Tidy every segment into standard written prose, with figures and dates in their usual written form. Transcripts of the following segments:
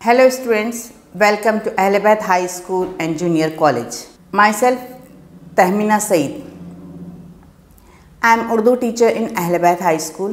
Hello students, welcome to Allahabad High School and Junior College. Myself Tahmina Saeed. I am Urdu teacher in Allahabad High School.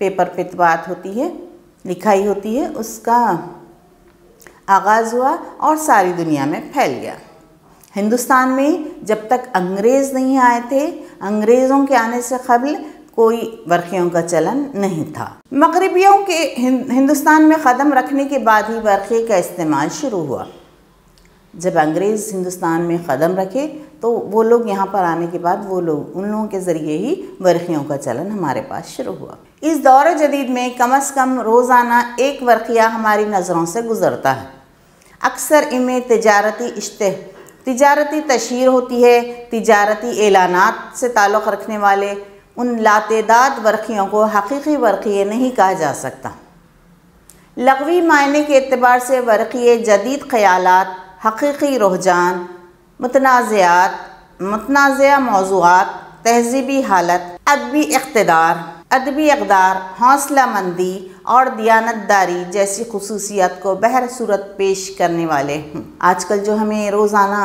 Paper پہ بات ہوتی ہے، لکھائی ہوتی ہے، اس کا آغاز ہوا اور ساری دنیا میں پھیل گیا۔ ہندوستان میں جب تک انگریز نہیں آئے تھے، انگریزوں کے آنے سے قبل کوئی ورقیوں کا چلن نہیں تھا۔ مغربیوں کے ہندوستان میں قدم رکھنے کے بعد ہی ورقے کا استعمال شروع ہوا۔ جب انگریز ہندوستان میں قدم رکھے تو وہ لوگ یہاں پر آنے کے بعد ان لوگوں کے ذریعے ہی ورقیوں کا چلن ہمارے پاس شروع ہوا۔ اس دور جدید میں کم از کم روزانہ ایک ورقیہ ہماری نظروں سے گزرتا ہے۔ اکثر ان میں تجارتی تشہیر ہوتی ہے۔ تجارتی اعلانات سے تعلق رکھنے والے ان لاتعداد ورقیوں کو حقیقی ورقیے نہیں کہا جا سکتا۔ لغوی معنی کے اعتبار سے ورقیے جدید خیالات، حقیقی رجحان، متنازع موضوعات، تہذیبی حالت، ادبی اقدار، حوصلہ مندی اور دیانتداری جیسی خصوصیات کو بہر صورت پیش کرنے والے ہیں۔ آج کل جو ہمیں روزانہ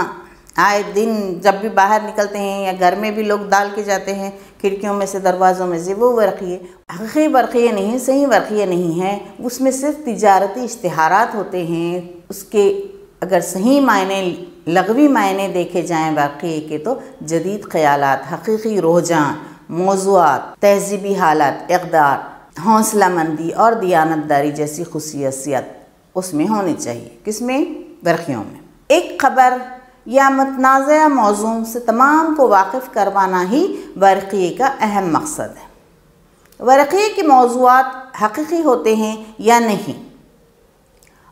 آئے دن جب بھی باہر نکلتے ہیں یا گھر میں بھی لوگ ڈال کے جاتے ہیں کھڑکیوں میں سے، دروازوں میں سے، وہ ورقیے حقیقی ورقیے نہیں، صحیح ورقیے نہیں ہیں۔ اس میں صرف تجارتی اشتہارات ہوتے ہیں۔ اس کے اگر صحیح معنی، لغوی معنی دیکھے جائیں ورقیے کے تو جدید خیالات، حقیقی رجحان، موضوعات، تہذیبی حالت، اقدار، حوصلہ مندی اور دیانتداری جیسی خصوصیات اس میں ہونی چاہیے۔ کس میں؟ ورقیوں میں۔ ایک خبر یا متنازع موضوع سے تمام کو واقف کروانا ہی ورقیے کا اہم مقصد ہے۔ ورقیے کے موضوعات حقیقی ہوتے ہیں یا نہیں،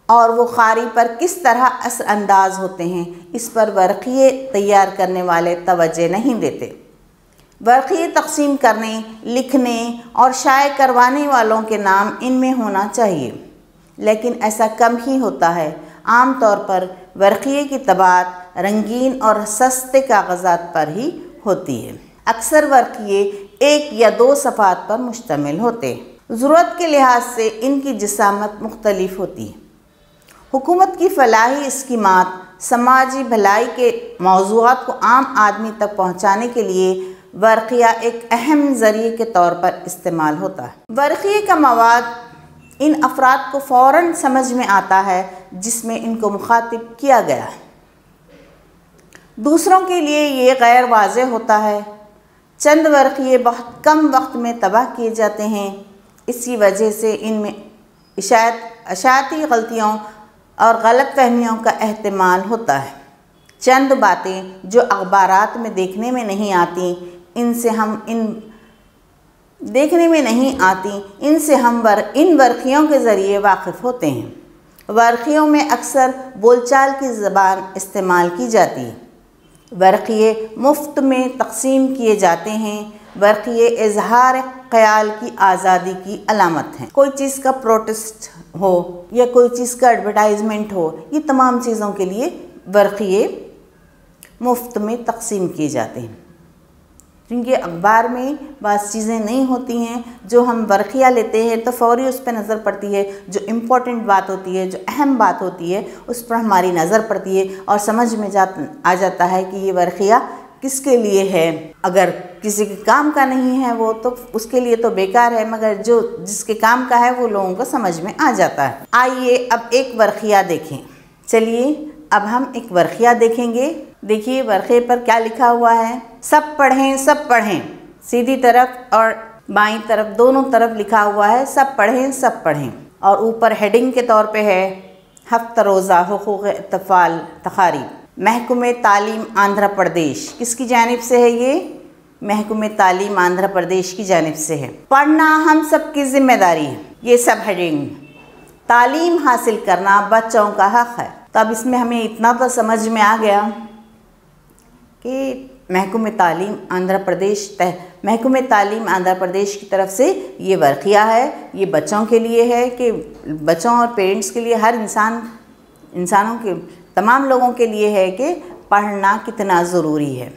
اور وہ قاری پر کس طرح اثر انداز ہوتے ہیں، اس پر ورقیے تیار کرنے والے توجہ نہیں دیتے۔ ورقیے تقسیم کرنے، لکھنے اور شائع کروانے والوں کے نام ان میں ہونا چاہیے، لیکن ایسا کم ہی ہوتا ہے۔ عام طور پر ورقیے کی طباعت رنگین اور سستے کاغذات پر ہی ہوتی ہے۔ اکثر ورقیے 1 یا 2 صفحات پر مشتمل ہوتے ہیں۔ ضرورت کے لحاظ سے ان کی جسامت مختلف ہوتی ہے۔ حکومت کی فلاحی اسکیمات، سماجی بھلائی کے موضوعات کو عام آدمی تک پہنچانے کے لیے ورقیہ ایک اہم ذریعے کے طور پر استعمال ہوتا ہے۔ ورقیے کا مواد ان افراد کو فوراً سمجھ میں آتا ہے جس میں ان کو مخاطب کیا گیا ہے۔ دوسروں کے لیے یہ غیر واضح ہوتا ہے۔ چند ورقیے بہت کم وقت میں تباہ کیے جاتے ہیں۔ اسی وجہ سے ان میں اشاعتی غلطیوں اور غلط فہمیوں کا احتمال ہوتا ہے۔ چند باتیں جو اخبارات میں دیکھنے میں نہیں آتی، ان سے ہم ان ورقیوں کے ذریعے واقف ہوتے ہیں۔ ورقیوں میں اکثر بول چال کی زبان استعمال کی جاتی ہے۔ ورقیے مفت میں تقسیم کیے جاتے ہیں۔ ورقیے اظہار خیال کی آزادی کی علامت ہیں۔ کوئی چیز کا پروٹیسٹ ہو یا کوئی چیز کا ایڈورٹائزمنٹ ہو، یہ تمام چیزوں کے لیے ورقیے مفت میں تقسیم کیے جاتے ہیں۔ کیونکہ اخبار میں بعض چیزیں نہیں ہوتی ہیں، جو ہم ورقیہ لیتے ہیں تو فوری اس پہ نظر پڑتی ہے، جو امپورٹنٹ بات ہوتی ہے، جو اہم بات ہوتی ہے، اس پر ہماری نظر پڑتی ہے اور سمجھ میں آ جاتا ہے کہ یہ ورقیہ کس کے لیے ہے۔ اگر کسی کے کام کا نہیں ہے وہ تو اس کے لیے تو بیکار ہے، مگر جس کے کام کا ہے وہ لوگوں کو سمجھ میں آ جاتا ہے۔ آئیے اب ایک ورقیہ دیکھیں۔ چلیے اب ہم ایک ورقیہ دیکھیں گے۔ دیکھیے ورقے پر کیا لکھا ہوا ہے۔ سب پڑھیں، سب پڑھیں۔ سیدھی طرف اور بائیں طرف دونوں طرف لکھا ہوا ہے سب پڑھیں، سب پڑھیں، اور اوپر ہیڈنگ کے طور پہ ہے ہفتہ روزہ حقوق اطفال تقاریب، محکمہ تعلیم آندھرا پردیش۔ کس کی جانب سے ہے یہ؟ محکمہ تعلیم آندھرا پردیش کی جانب سے ہے۔ پڑھنا ہم سب کی ذمہ داری ہے، یہ سب ہیڈنگ۔ تعلیم حاصل کرنا بچوں کا حق ہے۔ تو اب اس میں ہمیں اتنا تو سمجھ میں آ گیا کہ محکمہ تعلیم آندھرا پردیش کی طرف سے یہ ورقیہ ہے، یہ بچوں کے لیے ہے، کہ بچوں اور پیرنٹس کے لیے، ہر انسانوں کے تمام لوگوں کے لیے ہے کہ پڑھنا کتنا ضروری ہے۔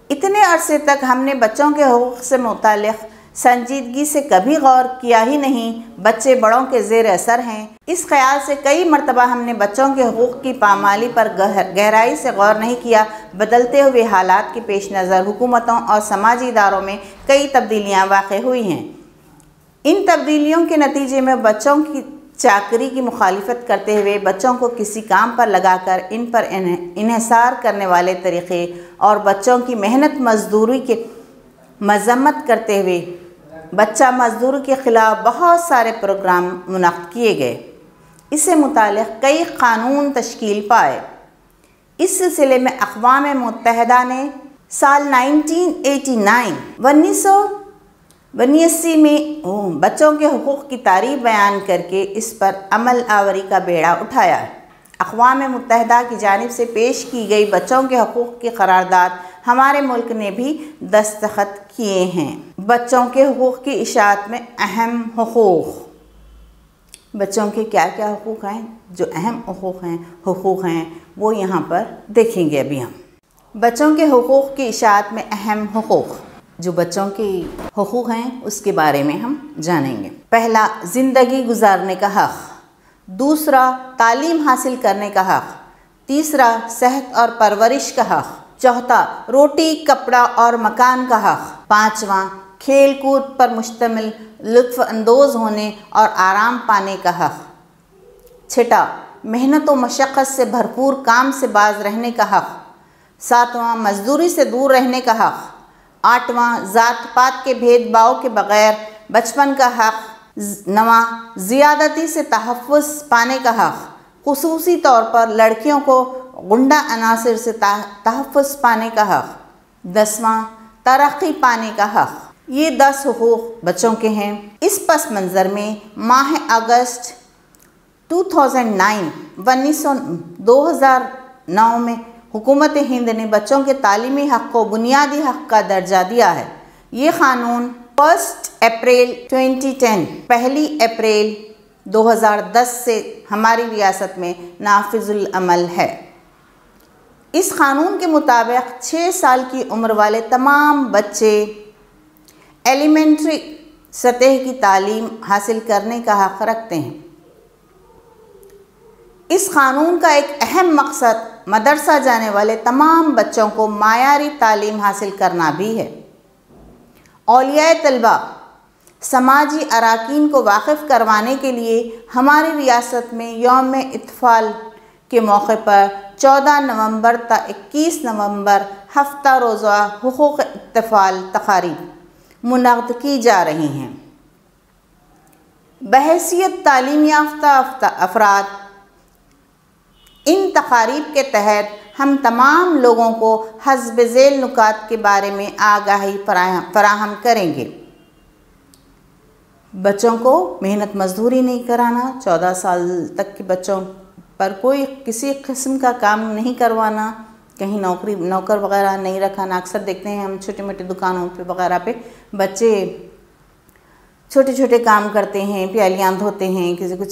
اتنے عرصے تک ہم نے بچوں کے حقوق سے متعلق سنجیدگی سے کبھی غور کیا ہی نہیں۔ بچے بڑوں کے زیر اثر ہیں، اس خیال سے کئی مرتبہ ہم نے بچوں کے حقوق کی پامالی پر گہرائی سے غور نہیں کیا۔ بدلتے ہوئے حالات کے پیش نظر حکومتوں اور سماجی اداروں میں کئی تبدیلیاں واقع ہوئی ہیں۔ ان تبدیلیوں کے نتیجے میں بچوں کی چاکری کی مخالفت کرتے ہوئے بچوں کو کسی کام پر لگا کر ان پر انحصار کرنے والے طریقے اور بچوں کی محنت مزدوری کے مذمت کرتے ہوئے بچہ مزدوری کے خلاف بہت سارے پروگرام منعقد کیے گئے۔ اس سے متعلق کئی قانون تشکیل پائے۔ اس سلسلے میں اقوام متحدہ نے سال 1989 میں بچوں کے حقوق کی تعریف بیان کر کے اس پر عمل آوری کا بیڑا اٹھایا ہے۔ اقوام متحدہ کی جانب سے پیش کی گئی بچوں کے حقوق کی قرارداد ہمارے ملک نے بھی دستخط کیے ہیں۔ بچوں کے حقوق کی اشاعت میں اہم حقوق، بچوں کے کیا کیا حقوق ہیں، جو اہم حقوق ہیں وہ یہاں پر دیکھیں گے ابھی ہم۔ بچوں کے حقوق کی اشاعت میں اہم حقوق، جو بچوں کے حقوق ہیں اس کے بارے میں ہم جانیں گے۔ پہلا، زندگی گزارنے کا حق۔ دوسرا، تعلیم حاصل کرنے کا حق۔ تیسرا، صحت اور پرورش کا حق۔ چوتھا، روٹی، کپڑا اور مکان کا حق۔ پانچواں، کھیل کود پر مشتمل لطف اندوز ہونے اور آرام پانے کا حق۔ چھٹا، محنت و مشقت سے بھرپور کام سے باز رہنے کا حق۔ ساتواں، مزدوری سے دور رہنے کا حق۔ آٹھواں، ذات پات کے بھید بھاؤ کے بغیر بچپن کا حق۔ نواں، زیادتی سے تحفظ پانے کا حق، خصوصی طور پر لڑکیوں کو غنڈہ عناصر سے تحفظ پانے کا حق۔ دسواں، ترقی پانے کا حق۔ یہ 10 حقوق بچوں کے ہیں۔ اس پس منظر میں ماہ اگست 2009 میں حکومت ہند نے بچوں کے تعلیمی حق کو بنیادی حق کا درجہ دیا ہے۔ یہ قانون 1 اپریل 2010 1 اپریل 2010 سے ہماری ریاست میں نافذ العمل ہے۔ اس قانون کے مطابق 6 سال کی عمر والے تمام بچے ایلیمنٹری سطح کی تعلیم حاصل کرنے کا حق رکھتے ہیں۔ اس قانون کا ایک اہم مقصد مدرسہ جانے والے تمام بچوں کو معیاری تعلیم حاصل کرنا بھی ہے۔ اولیاء طلبہ، سماجی اراکین کو واقف کروانے کے لیے ہماری ریاست میں یوم اطفال کے موقع پر 14 نومبر تا 21 نومبر ہفتہ روزہ حقوق اطفال تقاریب منعقد کی جا رہی ہیں۔ بحیثیت تعلیم یافتہ افراد، ان تقاریب کے تحت ہم تمام لوگوں کو حسب ذیل نکات کے بارے میں آگاہی فراہم کریں گے۔ بچوں کو محنت مزدوری نہیں کرانا، 14 سال تک کے بچوں پر کوئی کسی قسم کا کام نہیں کروانا، کہیں نوکر وغیرہ نہیں رکھانا۔ اکثر دیکھتے ہیں ہم چھوٹی موٹی دکانوں پہ وغیرہ پہ بچے چھوٹے چھوٹے کام کرتے ہیں، پیالیاں دھوتے ہیں، کسی کو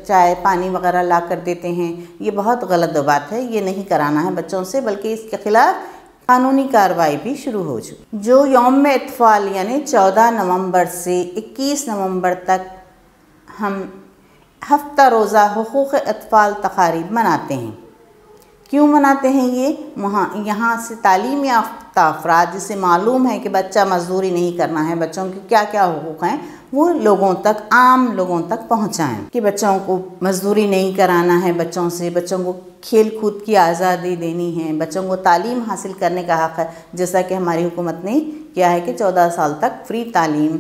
چائے پانی وغیرہ لا کر دیتے ہیں۔ یہ بہت غلط بات ہے، یہ نہیں کرانا ہے بچوں سے، بلکہ اس کے خلاف قانونی کارروائی بھی شروع ہو چکی۔ جو یوم اطفال یعنی 14 نومبر سے 21 نومبر تک ہم ہفتہ روزہ حقوق اطفال تقاریب مناتے ہیں۔ کیوں مناتے ہیں یہاں سے تعلیم یافتہ افراد جسے معلوم ہے کہ بچہ مزدوری نہیں کرنا ہے، بچوں کے کیا کیا حقوق ہیں، وہ عام لوگوں تک پہنچائیں کہ بچوں کو مزدوری نہیں کرانا ہے، بچوں کو کھیل کود کی آزادی دینی ہے، بچوں کو تعلیم حاصل کرنے کا حق ہے، جیسا کہ ہماری حکومت نے کیا ہے کہ 14 سال تک فری تعلیم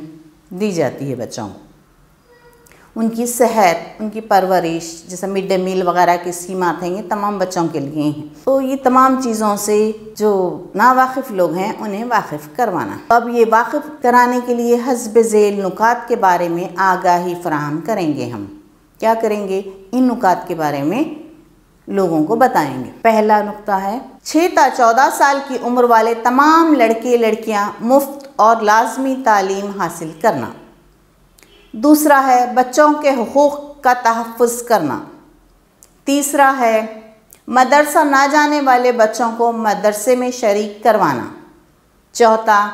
دی جاتی ہے بچوں کو۔ ان کی صحت، ان کی پرورش، جیسے مڈ ڈے میل وغیرہ کی اسکیمات ہیں، یہ تمام بچوں کے لیے ہیں۔ تو یہ تمام چیزوں سے جو ناواقف لوگ ہیں انہیں واقف کروانا۔ اب یہ واقف کرانے کے لیے حسب ذیل نکات کے بارے میں آگاہی فراہم کریں گے۔ ہم کیا کریں گے؟ ان نکات کے بارے میں لوگوں کو بتائیں گے۔ پہلا نقطہ ہے 6 تا 14 سال کی عمر والے تمام لڑکے لڑکیاں مفت اور لازمی تعلیم حاصل کرنا۔ دوسرا ہے بچوں کے حقوق کا تحفظ کرنا۔ تیسرا ہے مدرسہ نہ جانے والے بچوں کو مدرسے میں شریک کروانا۔ چوتھا،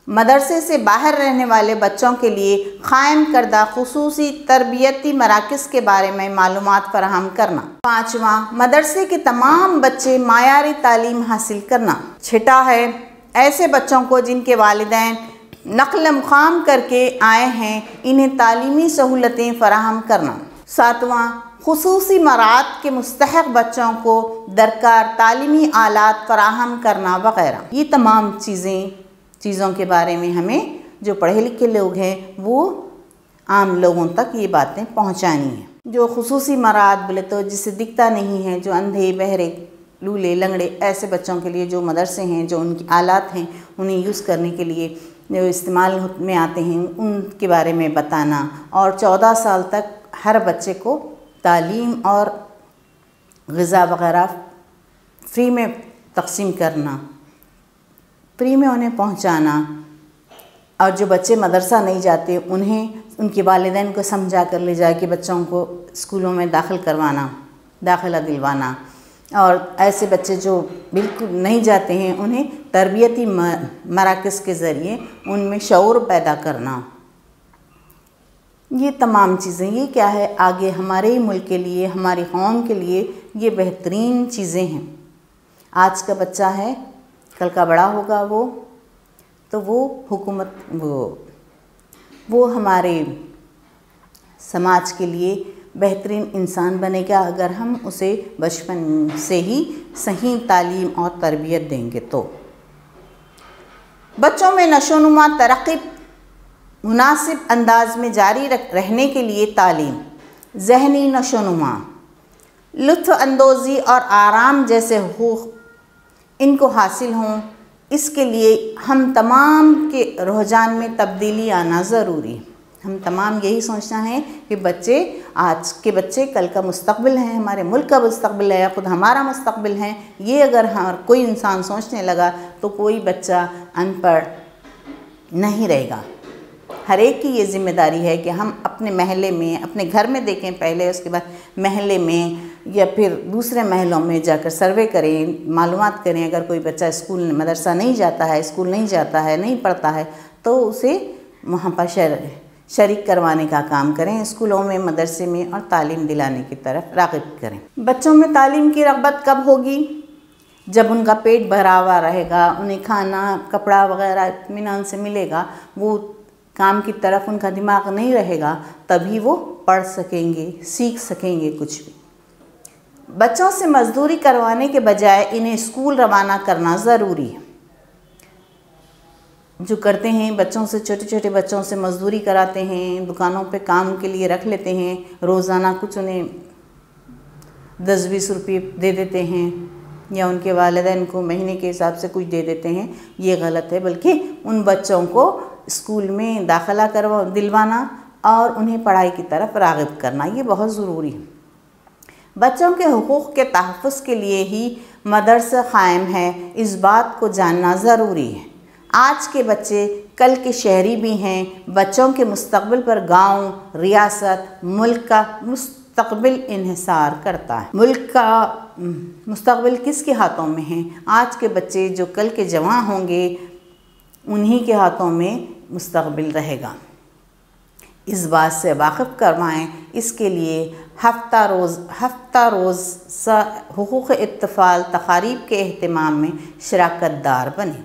مدرسے سے باہر رہنے والے بچوں کے لیے قائم کردہ خصوصی تربیتی مراکز کے بارے میں معلومات فراہم کرنا۔ پانچواں، مدرسے کے تمام بچے معیاری تعلیم حاصل کرنا۔ چھٹا ہے ایسے بچوں کو جن کے والدین نقل مقام کر کے آئے ہیں، انہیں تعلیمی سہولتیں فراہم کرنا۔ 7واں، خصوصی مراعات کے مستحق بچوں کو درکار تعلیمی آلات فراہم کرنا وغیرہ۔ یہ تمام چیزوں کے بارے میں ہمیں جو پڑھے لکھے لوگ ہیں وہ عام لوگوں تک یہ باتیں پہنچانی ہیں۔ جو خصوصی مراعات بولے تو جسے دکھتا نہیں ہے، جو اندھے بہرے لولے لنگڑے ایسے بچوں کے لیے جو مدرسے ہیں، جو ان کی آلات ہیں انہیں یوز کرنے کے لیے جو استعمال میں آتے ہیں ان کے بارے میں بتانا، اور 14 سال تک ہر بچے کو تعلیم اور غذا وغیرہ فری میں تقسیم کرنا، فری میں انہیں پہنچانا، اور جو بچے مدرسہ نہیں جاتے انہیں ان کے والدین کو سمجھا کر لے جا کے بچوں کو اسکولوں میں داخلہ دلوانا، اور ایسے بچے جو بالکل نہیں جاتے ہیں انہیں تربیتی مراکز کے ذریعے ان میں شعور پیدا کرنا۔ یہ تمام چیزیں، یہ کیا ہے، آگے ہمارے ملک کے لیے، ہماری قوم کے لیے یہ بہترین چیزیں ہیں۔ آج کا بچہ ہے، کل کا بڑا ہوگا تو وہ حکومت وہ ہمارے سماج کے لیے بہترین انسان بنے گا اگر ہم اسے بچپن سے ہی صحیح تعلیم اور تربیت دیں گے تو۔ بچوں میں نشو و نما ترقی مناسب انداز میں جاری رہنے کے لیے تعلیم، ذہنی نشو و نما، لطف اندوزی اور آرام جیسے حقوق ان کو حاصل ہوں، اس کے لیے ہم تمام کے رجحان میں تبدیلی آنا ضروری ہے۔ ہم تمام یہی سوچنا ہے کہ آج کے بچے کل کا مستقبل ہیں، ہمارے ملک کا مستقبل ہے، خود ہمارا مستقبل ہے۔ یہ اگر کوئی انسان سوچنے لگا تو کوئی بچہ ان پڑھ نہیں رہے گا۔ ہر ایک کی یہ ذمہ داری ہے کہ ہم اپنے محلے میں، اپنے گھر میں دیکھیں پہلے، اس کے بعد محلے میں یا پھر دوسرے محلوں میں جا کر سروے کریں، معلومات کریں۔ اگر کوئی بچہ اسکول مدرسہ نہیں جاتا ہے، نہیں پڑھتا ہے تو اسے وہاں پر شریک کروانے کا کام کریں، اسکولوں میں، مدرسے میں، اور تعلیم دلانے کی طرف راغب کریں۔ بچوں میں تعلیم کی رغبت کب ہوگی؟ جب ان کا پیٹ بھرا ہوا رہے گا، انہیں کھانا کپڑا وغیرہ اطمینان سے ملے گا، وہ کام کی طرف ان کا دماغ نہیں رہے گا، تبھی وہ پڑھ سکیں گے، سیکھ سکیں گے کچھ بھی۔ بچوں سے مزدوری کروانے کے بجائے انہیں اسکول روانہ کرنا ضروری ہے۔ جو کرتے ہیں بچوں سے، چھوٹے چھوٹے بچوں سے مزدوری کراتے ہیں، دکانوں پہ کام کے لیے رکھ لیتے ہیں، روزانہ کچھ انہیں 10-20 روپے دے دیتے ہیں، یا ان کے والدین کو مہینے کے حساب سے کچھ دے دیتے ہیں، یہ غلط ہے۔ بلکہ ان بچوں کو اسکول میں داخلہ دلوانا اور انہیں پڑھائی کی طرف راغب کرنا، یہ بہت ضروری ہے۔ بچوں کے حقوق کے تحفظ کے لیے ہی مدرسہ قائم ہے، اس بات کو جاننا ضروری ہے۔ آج کے بچے کل کے شہری بھی ہیں۔ بچوں کے مستقبل پر گاؤں، ریاست، ملک کا مستقبل انحصار کرتا ہے۔ ملک کا مستقبل کس کے ہاتھوں میں ہے؟ آج کے بچے جو کل کے جوان ہوں گے انہی کے ہاتھوں میں مستقبل رہے گا۔ اس بات سے واقف کروائیں، اس کے لیے ہفتہ روز حقوق اطفال تقاریب کے اہتمام میں شراکت دار بنیں۔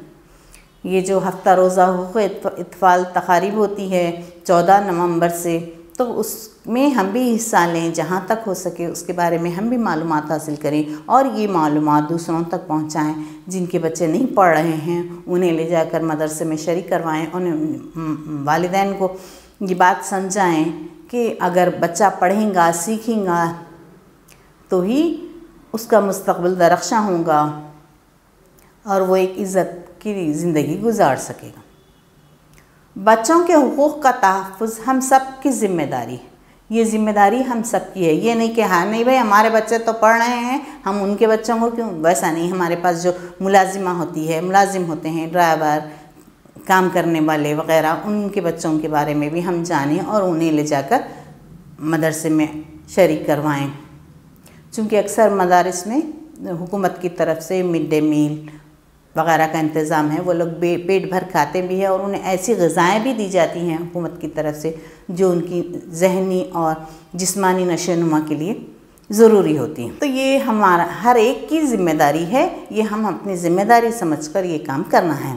یہ جو ہفتہ روزہ حقوق اطفال تقاریب ہوتی ہے 14 نومبر سے، تو اس میں ہم بھی حصہ لیں، جہاں تک ہو سکے اس کے بارے میں ہم بھی معلومات حاصل کریں، اور یہ معلومات دوسروں تک پہنچائیں۔ جن کے بچے نہیں پڑھ رہے ہیں انہیں لے جا کر مدرسے میں شریک کروائیں، انہیں والدین کو یہ بات سمجھائیں کہ اگر بچہ پڑھیں گا، سیکھیں گا تو ہی اس کا مستقبل درخشاں ہوگا اور وہ ایک عزت کی زندگی گزار سکے گا۔ بچوں کے حقوق کا تحفظ ہم سب کی ذمہ داری ہے۔ یہ ذمہ داری ہم سب کی ہے۔ یہ نہیں کہ ہاں نہیں بھائی ہمارے بچے تو پڑھ رہے ہیں، ہم ان کے بچوں کو کیوں؟ ویسا نہیں۔ ہمارے پاس جو ملازمہ ہوتی ہے، ملازم ہوتے ہیں، ڈرائیور، کام کرنے والے وغیرہ، ان کے بچوں کے بارے میں بھی ہم جانیں اور انہیں لے جا کر مدرسے میں شریک کروائیں۔ چونکہ اکثر مدارس میں حکومت کی طرف سے مڈ ڈے میل وغیرہ کا انتظام ہے، وہ لوگ پیٹ بھر کھاتے بھی ہیں، اور انہیں ایسی غذائیں بھی دی جاتی ہیں حکومت کی طرف سے جو ان کی ذہنی اور جسمانی نشو و نما کے لیے ضروری ہوتی ہیں۔ تو یہ ہمارا ہر ایک کی ذمہ داری ہے، یہ ہم اپنی ذمہ داری سمجھ کر یہ کام کرنا ہے۔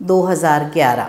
2011